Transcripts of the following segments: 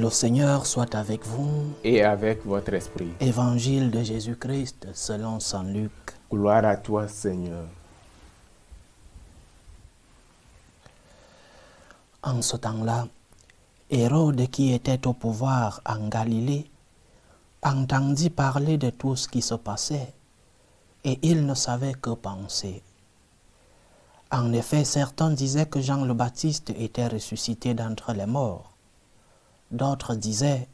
Le Seigneur soit avec vous. Et avec votre esprit. Évangile de Jésus-Christ selon saint Luc. Gloire à toi, Seigneur. En ce temps-là, Hérode, qui était au pouvoir en Galilée, entendit parler de tout ce qui se passait, et il ne savait que penser. En effet, certains disaient que Jean le Baptiste était ressuscité d'entre les morts. D'autres disaient,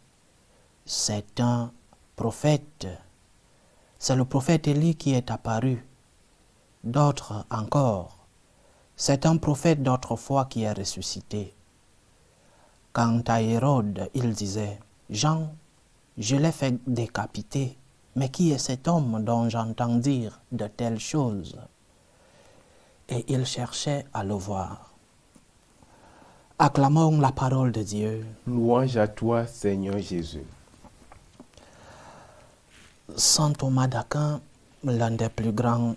c'est un prophète. C'est le prophète Élie qui est apparu. D'autres encore, c'est un prophète d'autrefois qui est ressuscité. Quant à Hérode, il disait, Jean, je l'ai fait décapiter, mais qui est cet homme dont j'entends dire de telles choses? Et il cherchait à le voir. Acclamons la parole de Dieu. Louange à toi, Seigneur Jésus. Saint Thomas d'Aquin, l'un des plus grands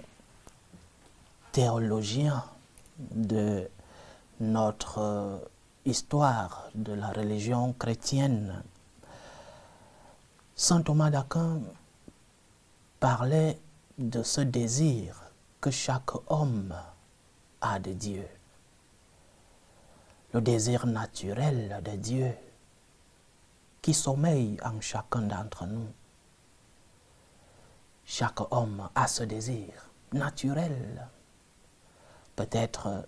théologiens de notre histoire de la religion chrétienne, Saint Thomas d'Aquin parlait de ce désir que chaque homme a de Dieu. Le désir naturel de Dieu qui sommeille en chacun d'entre nous. Chaque homme a ce désir naturel, peut-être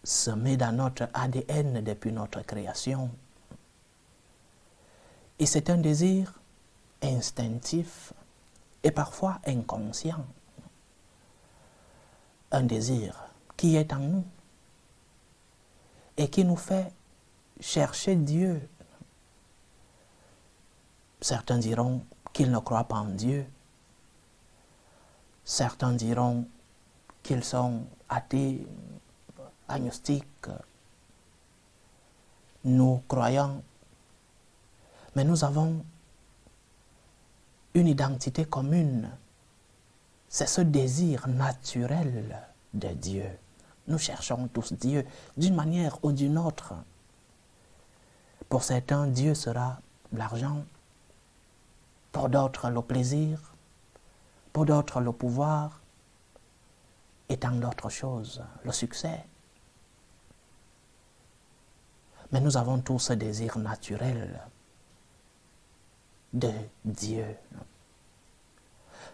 semé dans notre ADN depuis notre création. Et c'est un désir instinctif et parfois inconscient. Un désir qui est en nous et qui nous fait chercher Dieu. Certains diront qu'ils ne croient pas en Dieu. Certains diront qu'ils sont athées, agnostiques. Nous croyons, mais nous avons une identité commune. C'est ce désir naturel de Dieu. Nous cherchons tous Dieu d'une manière ou d'une autre. Pour certains, Dieu sera l'argent. Pour d'autres, le plaisir. Pour d'autres, le pouvoir. Et tant d'autres choses, le succès. Mais nous avons tous ce désir naturel de Dieu.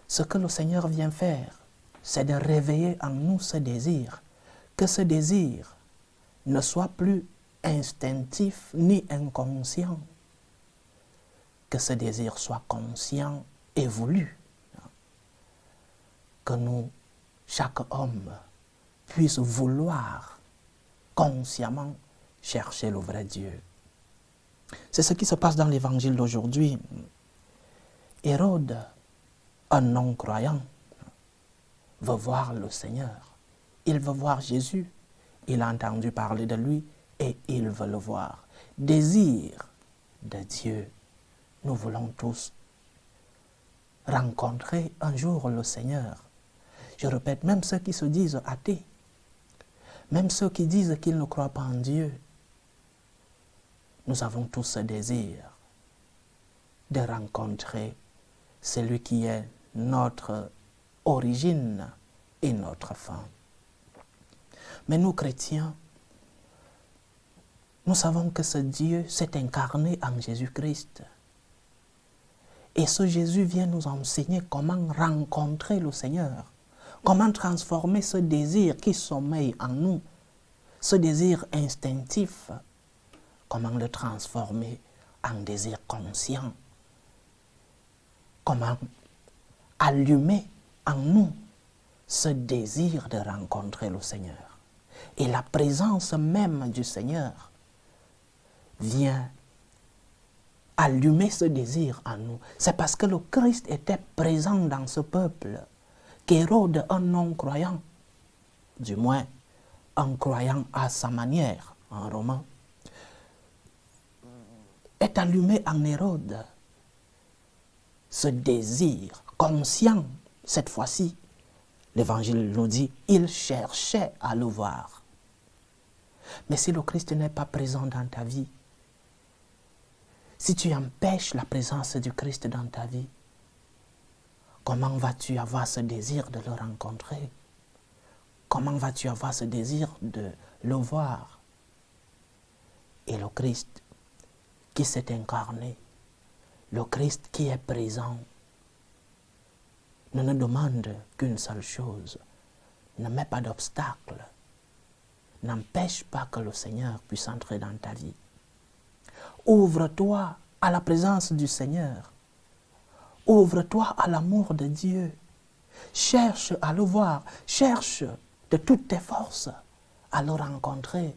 Ce que le Seigneur vient faire, c'est de réveiller en nous ce désir. Que ce désir ne soit plus instinctif ni inconscient. Que ce désir soit conscient et voulu. Que nous, chaque homme, puisse vouloir consciemment chercher le vrai Dieu. C'est ce qui se passe dans l'évangile d'aujourd'hui. Hérode, un non-croyant, veut voir le Seigneur. Il veut voir Jésus. Il a entendu parler de lui et il veut le voir. Désir de Dieu. Nous voulons tous rencontrer un jour le Seigneur. Je répète, même ceux qui se disent athées, même ceux qui disent qu'ils ne croient pas en Dieu, nous avons tous ce désir de rencontrer celui qui est notre origine et notre fin. Mais nous, chrétiens, nous savons que ce Dieu s'est incarné en Jésus-Christ. Et ce Jésus vient nous enseigner comment rencontrer le Seigneur, comment transformer ce désir qui sommeille en nous, ce désir instinctif, comment le transformer en désir conscient, comment allumer en nous ce désir de rencontrer le Seigneur. Et la présence même du Seigneur vient allumer ce désir en nous. C'est parce que le Christ était présent dans ce peuple qu'Hérode, un non-croyant, du moins un croyant à sa manière, en roman, est allumé en Hérode. Ce désir conscient, cette fois-ci, l'Évangile nous dit, il cherchait à le voir. Mais si le Christ n'est pas présent dans ta vie, si tu empêches la présence du Christ dans ta vie, comment vas-tu avoir ce désir de le rencontrer? Comment vas-tu avoir ce désir de le voir? Et le Christ qui s'est incarné, le Christ qui est présent, ne nous demande qu'une seule chose. Ne mets pas d'obstacle. N'empêche pas que le Seigneur puisse entrer dans ta vie. Ouvre-toi à la présence du Seigneur. Ouvre-toi à l'amour de Dieu. Cherche à le voir. Cherche de toutes tes forces à le rencontrer.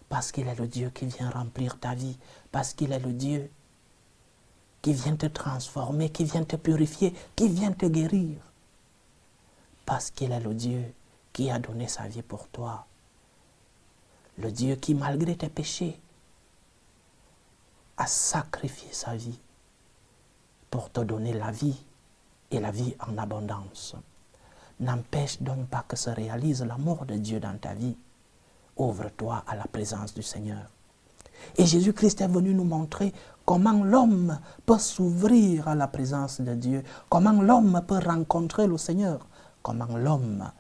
Parce qu'il est le Dieu qui vient remplir ta vie. Parce qu'il est le Dieu qui vient te transformer, qui vient te purifier, qui vient te guérir. Parce qu'il est le Dieu qui a donné sa vie pour toi. Le Dieu qui, malgré tes péchés, a sacrifié sa vie pour te donner la vie et la vie en abondance. N'empêche donc pas que se réalise l'amour de Dieu dans ta vie. Ouvre-toi à la présence du Seigneur. Et Jésus-Christ est venu nous montrer comment l'homme peut s'ouvrir à la présence de Dieu, comment l'homme peut rencontrer le Seigneur, comment l'homme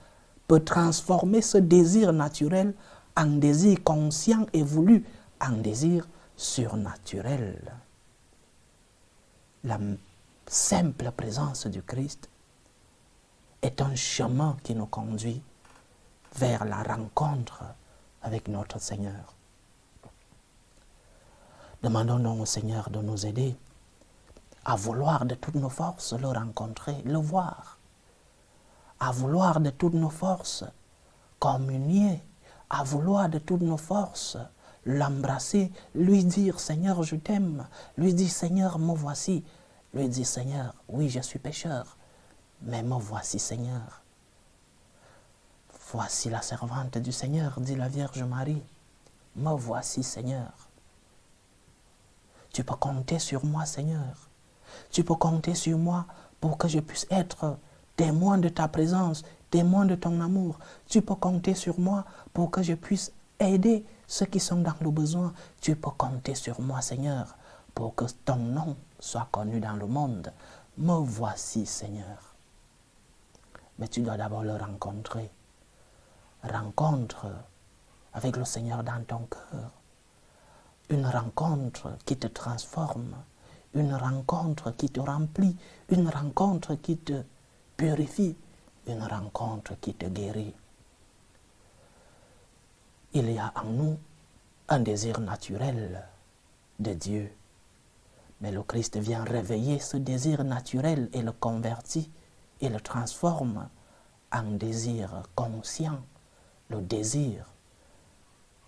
peut transformer ce désir naturel en désir conscient et voulu, en désir surnaturel. La simple présence du Christ est un chemin qui nous conduit vers la rencontre avec notre Seigneur. Demandons donc au Seigneur de nous aider à vouloir de toutes nos forces le rencontrer, le voir, à vouloir de toutes nos forces communier, à vouloir de toutes nos forces l'embrasser, lui dire Seigneur je t'aime, lui dire Seigneur me voici, lui dire Seigneur oui je suis pécheur, mais me voici Seigneur. Voici la servante du Seigneur, dit la Vierge Marie, me voici Seigneur. Tu peux compter sur moi, Seigneur. Tu peux compter sur moi pour que je puisse être témoin de ta présence, témoin de ton amour. Tu peux compter sur moi pour que je puisse aider ceux qui sont dans le besoin. Tu peux compter sur moi, Seigneur, pour que ton nom soit connu dans le monde. Me voici, Seigneur. Mais tu dois d'abord le rencontrer. Rencontre avec le Seigneur dans ton cœur. Une rencontre qui te transforme, une rencontre qui te remplit, une rencontre qui te purifie, une rencontre qui te guérit. Il y a en nous un désir naturel de Dieu, mais le Christ vient réveiller ce désir naturel et le convertit et le transforme en désir conscient, le désir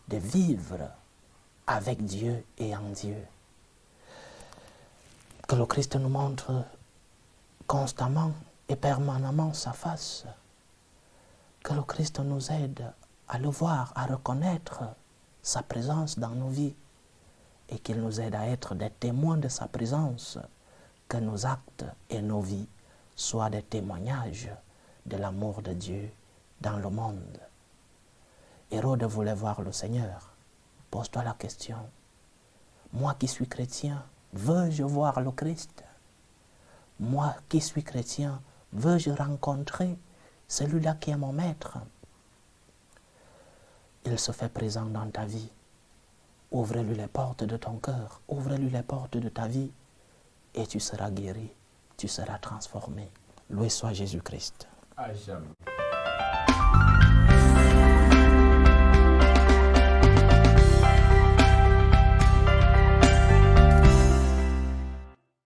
de vivre avec Dieu et en Dieu. Que le Christ nous montre constamment et permanemment sa face. Que le Christ nous aide à le voir, à reconnaître sa présence dans nos vies et qu'il nous aide à être des témoins de sa présence, que nos actes et nos vies soient des témoignages de l'amour de Dieu dans le monde. Hérode voulait voir le Seigneur. Pose-toi la question, moi qui suis chrétien, veux-je voir le Christ? Moi qui suis chrétien, veux-je rencontrer celui-là qui est mon maître? Il se fait présent dans ta vie. Ouvre-lui les portes de ton cœur, ouvre-lui les portes de ta vie et tu seras guéri, tu seras transformé. Loué soit Jésus-Christ. À jamais.